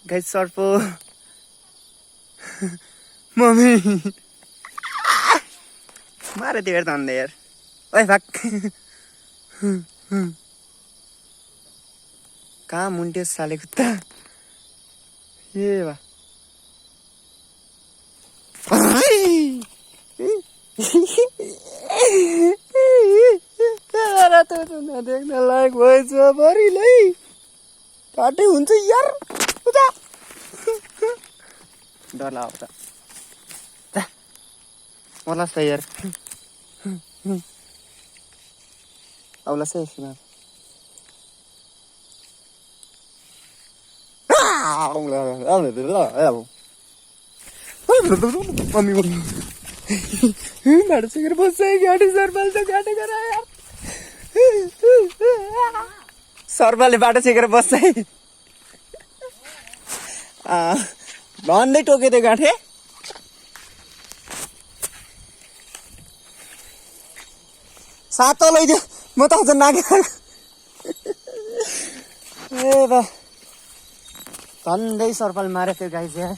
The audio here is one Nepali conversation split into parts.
गाइस सर्प मम्मी मारे त्यो हेर धन्दै यार ओए भाग कहाँ मुन्ट्यो साले कुत्ता ए बा देख्न लायक भएछ बरिलै काटे हुन्छ यार डर लाग्छ मलाई त यार आउला से एकछिन मम्मी भाडा सिकेर बस्छ गाडी सर्पाल त गाडी गर यार सर्पालले बाटो छेकेर बस्छ है भन्दै टोके त्यो गाँठे सातो लैदियो म त अझ नागेर ए बा झन्डै सर्पाल मारे त्यो गाई चाहिँ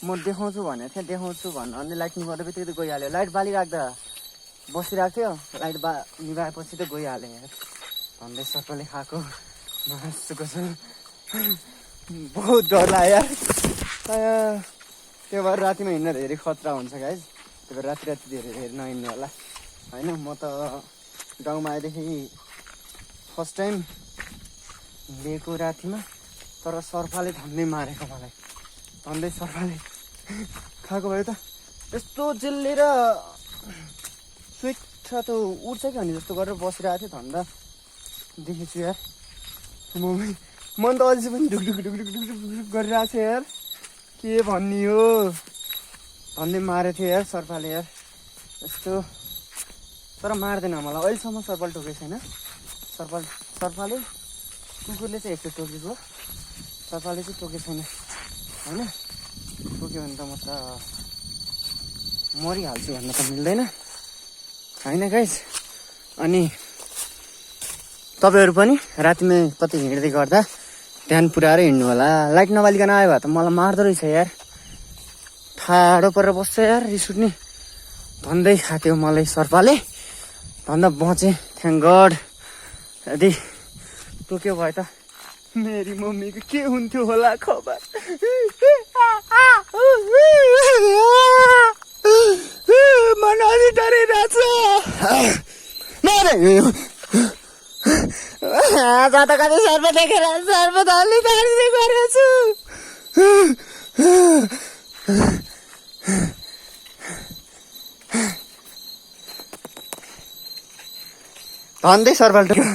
म देखाउँछु भनेको थिएँ देखाउँछु भन्नु अनि लाइट निभाउँदा बित्तिकै त गइहाल्यो लाइट बालिराख्दा बसिरहेको थियो लाइट निभाएपछि त गइहाल्यो यार झन्डै सर्पालले खाएको मासुको छ बहुत डर लाग्यो यार त्यो भएर रातिमा हिँड्न धेरै खतरा हुन्छ गाइज त्यही भएर राति राति धेरै नहिँड्नु होला होइन म त गाउँमा आएदेखि फर्स्ट टाइम हिँडेको रातिमा तर सर्पाले झन्डै मारेको मलाई झन्डै सर्पाले खाएको भयो त यस्तो जेल्लेर स्विट छ त्यो उठ्छ कि भने जस्तो गरेर बसिरहेको थियो झन्डा देखेछु यार मन त अझै पनि ढुकढुक ढुकढुक ढुकढुक ढुकढुक गरिरहेको छ यार के भन्ने हो झन्डै मारेको थियो यार सर्पाले यार यस्तो तर मार्दैन मलाई अहिलेसम्म सर्पाल टोकेको छैन सर्पाले कुकुरले चाहिँ एकचोटि टोकेको सर्पाले चाहिँ टोकेको छैन होइन टोक्यो भने त म त मरिहाल्छु भन्न त मिल्दैन होइन गाइज अनि तपाईँहरू पनि रातिमा कतै हिँड्दै गर्दा ध्यान पुऱ्याएर हिँड्नु होला लाइट नबालिकन आयो भए त मलाई मार्दो रहेछ यार ठाडो परेर बस्छ यार रिस उठ्ने धन्दै खाथ्यो मलाई सर्पाले भन्दा बचेँ थ्याङ्क गड यदि टोक्यो भए त मेरी मम्मीको के हुन्थ्यो होला खबर मन अझै डराइरहेछ जता कतै सर्प देखेर सर्प त अलि तारिँदै गरेको छु धन्दै सर्पाल टोक्यो